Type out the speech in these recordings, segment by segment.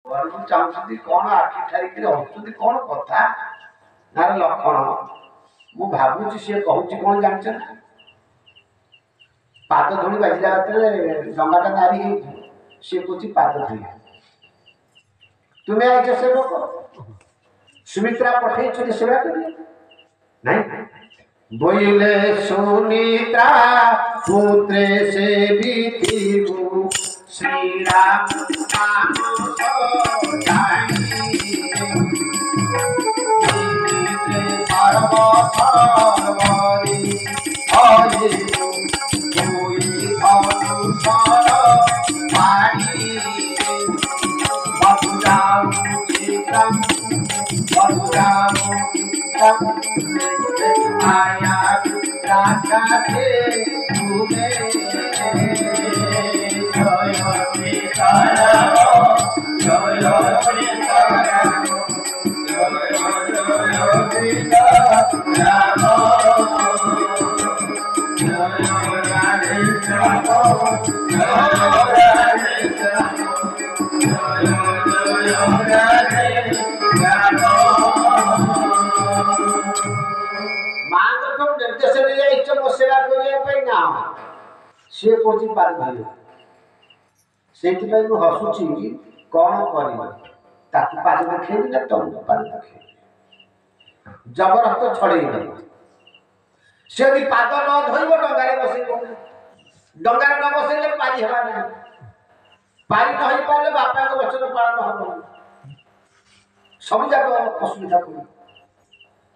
घरକୁ ଚାହୁଁଛନ୍ତି କଣ ଆଖି ଠାରିକି ହସୁଛନ୍ତି କଣ କଥା ନାର ଲକ୍ଷଣ ମୁଁ ଭାବୁଛି ସିଏ କହୁଛି କଣ ଜାଣିଛ ନା ପାଦ ଧୂଳି ବାଜିଲା ମାତ୍ରେ ଡଙ୍ଗାଟା ନାରି ହେଇଯିବ ସିଏ କହୁଛି ପାଦ ଧୂଳି ତୁମେ ଆଇଛ ସେବକ ସୁମିତ୍ରା ପଠେଇଛନ୍ତି ସେବା କରିବେ ନାଇଁ बोले सुमित्रा पुत्रे से विधिगु श्री राम नाम सर्वरी हरि कोई अनुसार पाणी बबुराम चित्रम बबुराम आया राजा थे तुम्हें जय सीताराम जय सीताराम जय सीताराम जय राधे श्याम जय राधे श्याम जय राधे श्याम निर्देश मो सेवा करने सी कौन पार से हसुची कौन कर पाद देखेबी ना तुमको पाद देखे जबरदस्त छड़े सी यदि पाद न धोब डंगार बस डंगार न बसैले पारी हवा ना पारी न हो पारे बापा वचन पालन हम सब जाक असुविधा पड़े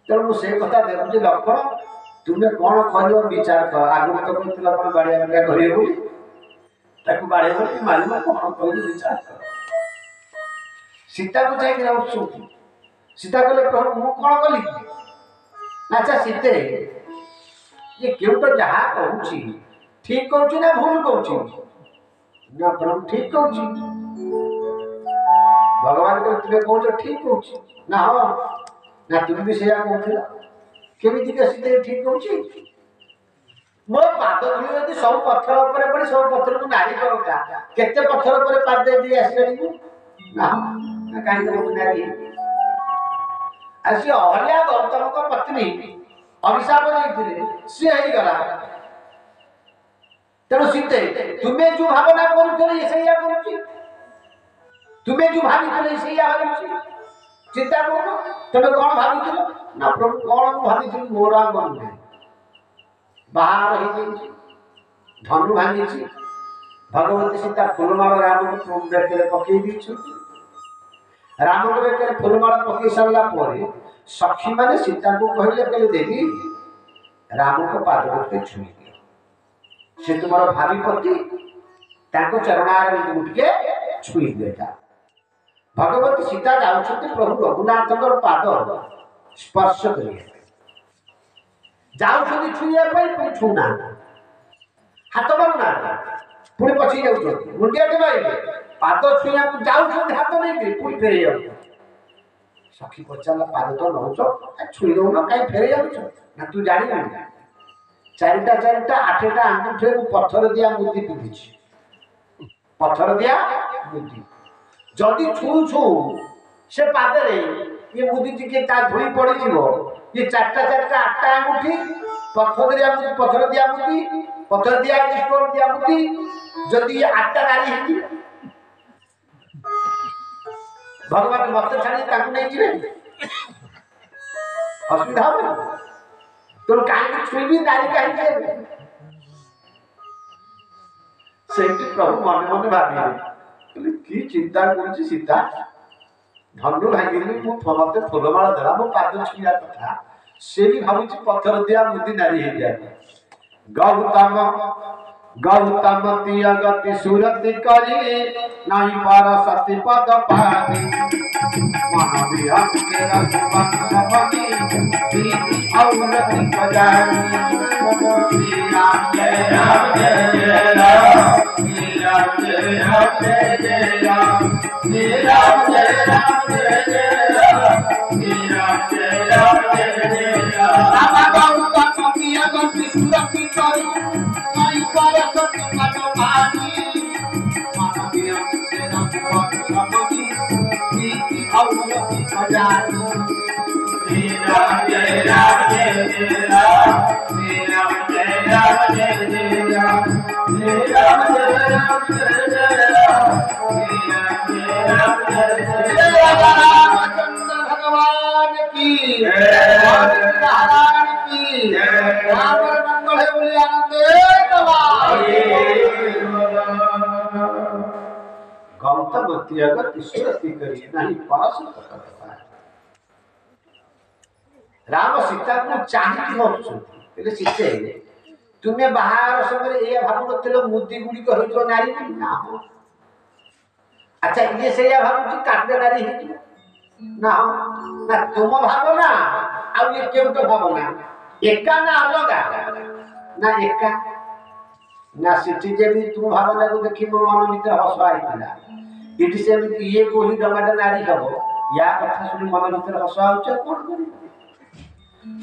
तेणु मुझे कथा देखुची लक्षण तुम्हें कौन कर विचार कर आगु तो कहते बाड़िया बाड़िया करे बाड़े मार कौन कर विचार कर सीता को चाहिए सीता कहले प्रभु मु कौन कली अच्छा सीते ये क्यों तो जहाँ कहूँ ठीक कहूँ ना भूल कहूँ ना प्रभु ठीक कहूँ भगवान को तुम्हें कौन ठीक कहूँ ना हाँ ना तुम भी से केमी सीते ठीक कहूँ मो पाद धूल यदि सब पत्थर पर पड़े सब पत्थर को नारी करता केते पत्थर पर पाद दे दी आसले ना कहीं तो नारी आसी अहल्या गौतम को पत्नी अभिशाप देते सी हो गला तेणु सीते तुम्हें जो भावना करुले ये सैया करुच्ची तुम्हें जो भावी सैया भावी चिंता कर तुम कौन भावी ना प्रभु कौन भावी मोर मन बाहर धनु भांगी भगवती सीता फूलमाला राम को बेकर पकई राम को बेकर फूलमाला पकई सारा सखी मैंने सीता को कहले कहले देवी राम को पाद छुई दियो से तुम भावी पति चरणार टे छुई दिया भगवती सीता जाऊँच प्रभु रघुनाथ पाद स्पर्श करने जाऊँ छुआ छुना हाथ मारूना पुणी पछी जाऊँ मुंडिया मारे पाद छुआ जाऊँ हाथ नहीं पुणी फेर सखी पचारा पाद तो नौच छुई दौन कहीं फेर जाऊँ ना तू जानी चारिटा चारिटा आठटा आंगुठे पत्थर दिया मुदी पिंधि पत्थर दिया मुदी जदि छू छू से पादे ये मुदी टी धूली पड़ ये चारटा चारटा आठटा आंगुठी पत्थर दिया मुदी पत्थर दिया स्टोन दिया मुदी जदि ये आठटा नारी भगवान मत छाड़ी नहीं जी असुविधा हो तो कहीं छुई नारी कहीं प्रभु मन मन भावी कि चिंता कर सीता धनु भांगी मत फूलमाला देला मो पाद छुआ कथा से भी भावी पत्थर दिया मुदी नारी हो जाए गौतम गौतम तिय गति सुरति करी नहीं पार सती पद पानी मानवी हम तेरा जीवन सपनी प्रीति औरति बजानी श्री राम जय राम जय जय राम श्री राम जय राम जय जय राम श्री राम जय राम जय जय राम श्री राम जय राम जय जय राम गौतम तिय गति सुरति करी नहीं पार सती पद पानी मानवी हम तेरा जीवन सपनी भगवान की महाराज की राम मंगल है बोले आनंद गौतम त्यागत ईश्वरती करी नहीं पास राम सीता को चाहिए होते सीते तुम्हें बाहर समय ये भाव मुदी गुड़िक हो नारी ना हो अच्छा ये से भाव काटे नारी ना ना तुम भावना आ ये केउट भावना एका ना अलगा ना एका ना सिटी जेबी तुम भावना को देखि मो मन भीतर हस आइतिला इति से ये कोही डंगाटा नारी हबो या कथा सुनि मन भीतर हस आउछ कोन करी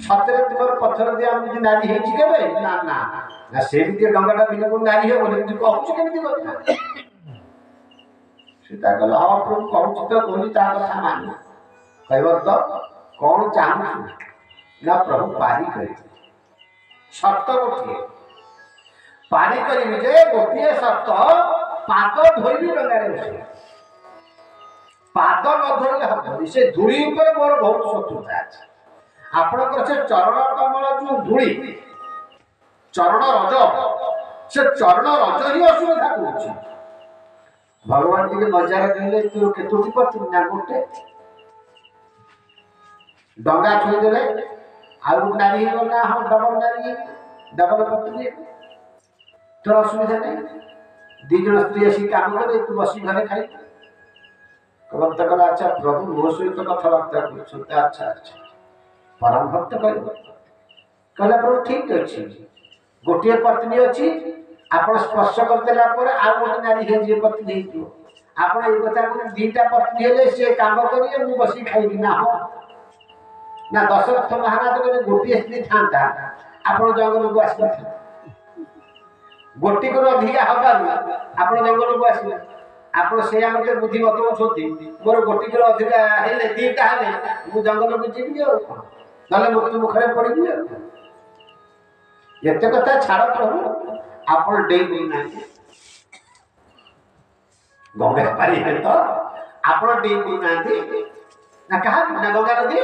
सतरे तुमर पत्थर दे हम जे नारी हेछि केबे ना ना ना से भी डंगाटा बिना को नारी हबो लेकिन कहउछ केमिति कथा सीता कहला हां प्रभु कहउछ तो कोनी ता कथा मान कहबो तो कौन चाहू ना प्रभु पारी करे सत्य गोटे पारी करी जे गोटे सत्य पाद धोइबी डंगारे बसे पाद न धोइले हबो से धूली ऊपर मोर बहुत शत्रुता अछि आपनकर से चरण कमल जो धूली चरण रज से चरण रज ही असुविधा होछि भगवान जी के नजारा देले तू केतोटी पत्नी ना गोटे डंगा छुई देले आउ नारी हो ना हम डबल पत्नी तो असुविधा नहीं दी जन स्त्री ऐसी काम करे तू बसी घरे खाई कबत कला अच्छा प्रभु मो सहित कथबार्ता करछते अच्छा अच्छा परम भक्त कहला प्रभु ठीक अछि गोटे पत्नी अछि आपण स्पर्श करतेला पर आ गोटे नारी हे जे पत्नी हेतु आपण ए कथा को दीटा पत्नी हेले से काम करिए मु बसी खाई ना हो ना दशरथ महाराज को गोटे स्त्री था आप जंगल को आस गोटी को अधिका हबार आप जंगल को आस आप से मत बुद्धि बतौती मोर गोटी को अधिका हेले दीटा हेले मु जंगल को जीवी ना मृत्यु मुखरे पड़ी एत कथा छाड़ प्रभु आप डेई ना गंगा पारी तो आप डेई ना कहा ना गंगा नदी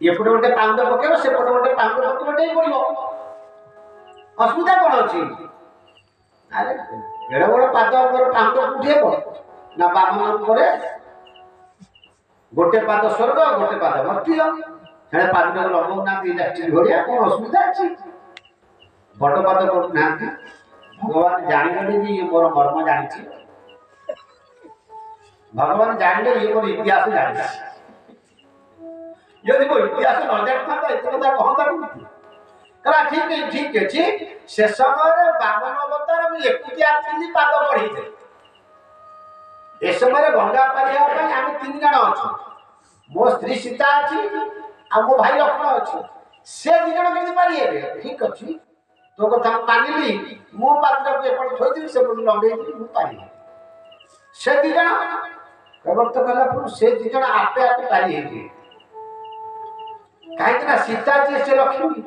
एपटे गोटे पांद पकेब सेपटे गोटे पांद पकेब डे पड़ो असुविधा कौन अच्छी अरे एड़ बड़ पाद पांद उठेब ना बामन पर गोटे पाद स्वर्ग गोटे पाद मर्त्य हे पाद लंबू ना इलेक्ट्रिक भाया कौन असुविधा अच्छी बड़ पाद करूना भगवान जानगले कि ये मोर मर्म जानी भगवान जानले ये मोर इतिहास जानी यदि वो इतिहास न जानता तो इतना कहता कला ठीक अच्छी से समय बामन अवतार मुझे एकुटिया पाद बढ़ी ए समय गंगा पारिया आम तीन जन अच्छे मो स्त्री सीता अच्छी आ मो भाई लक्ष्मण अच्छे से दी जन केमती पारि ठीक अच्छी तो कथा मानिली मो पात्र को एपट थोड़ी से लंबे पारि से दी जन कबत कला से दी जन आपे आपे पारि कहीं सीता जी से लक्ष्मी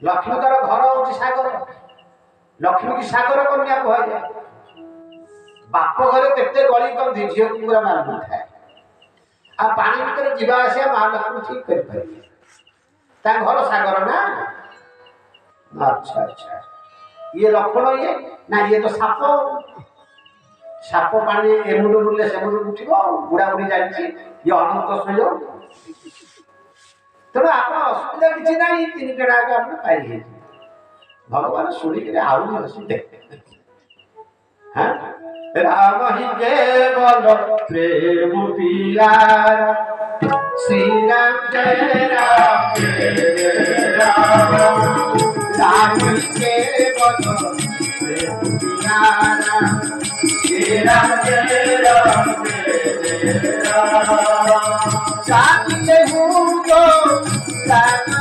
लक्ष्मी घर हूँ सागर लक्ष्मी की सागर कन्या कह बाप घरे केते गली कंधी झील को पूरा मालूम थाए आ पानी भीतर जीवा आसिया महालक्ष्मी ठीक कर घर सागर ना अच्छा अच्छा ये लक्षण ये ना ये तो साप साप पानी एमुंड बुले सेमुंड उठिब बुढ़ा बुढ़ी जानी ये अनंत शैल तेणु आप असुविधा किसी ना तीन जन आगे आप पाई भगवान शुणिक आउ हसी राम ही केवल प्रेम पियारा श्री राम जय राम राम ही केवल प्रेम पियारा श्री राम जय राम चाहते हूँ तो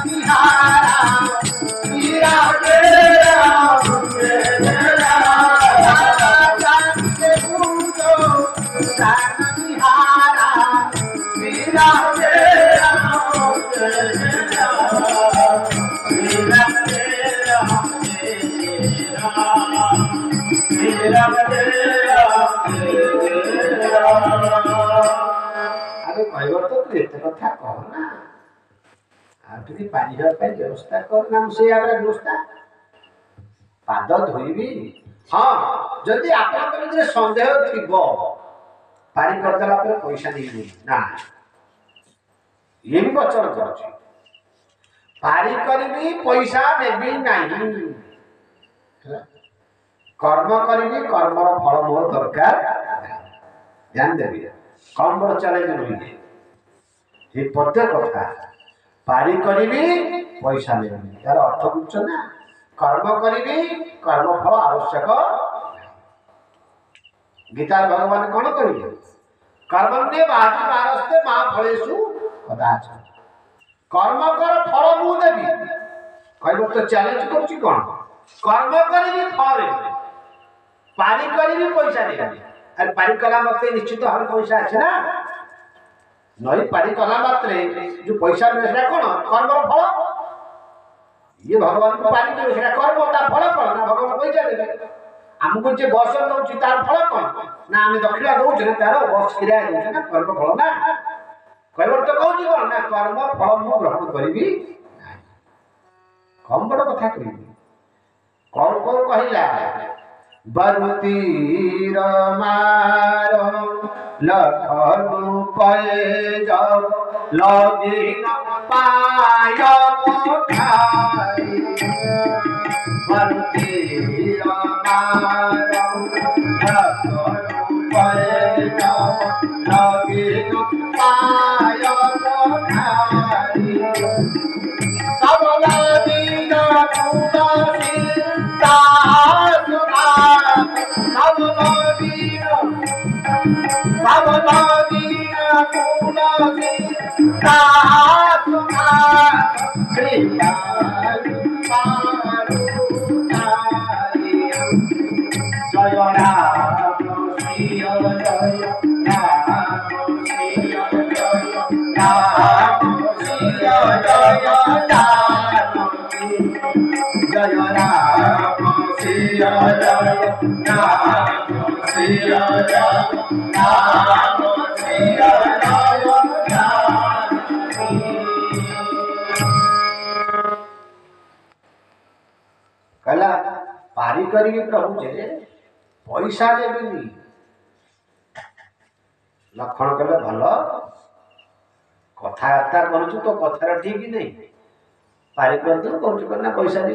बिहारा श्री राम जय राम चाहते हूँ तो बिहारा श्री अरे कहब तो तू एत कथा कहना आगे पानी व्यवस्था करना से व्यवस्था पाद धोबी हाँ जदि आप सन्देह थी पानी करदेला पैसा नहीं ना ये भी वचन कर पारी करी पैसा नेबी नहीं कर्म करी कर्मर फल मोर दरकार ध्यान देवी कम बड़ चैलेंज नुहे ये प्रत्येक कथा पारी करी पैसा नेबी यार अर्थ बुझ ना कर्म करी कर्म फल आवश्यक गीता भगवान कौन करेंगे कर्मण्ये बारस्ते माँ फलेषु कदाचन कर्म कर फल मु देवी कहब तो चैलेंज करछि कौन कर्म करी फल पारी करी पैसा देवी अरे पारी कला मत निश्चित भाव पैसा अच्छे ना नई पारी कला मात्रे जो पैसा मिले कौन कर्म फल ये भगवान को पारी कर कर्म ता फल कौन ना भगवान पैसा देवे आमको जे बस दौर तार फल कौन ना आम दक्षिणा दौचे ना तार बस किराया दौचे ना कर्म फल ना कहब तो कौन कौन ना कर्म फल मु ग्रहण करी कम बड़ कथा कह कौन कौन कहला बरुतीर मार लखन पैज लगिन पाय बरुतीर मार लखन पैज लगिन पाय तब लगिन तुलसी कहला पारी करी प्रभु जे पैसा देवी लक्षण कले भल कथबार्ता करूँ तो कथार ठीक नहीं पारी कर पैसा दे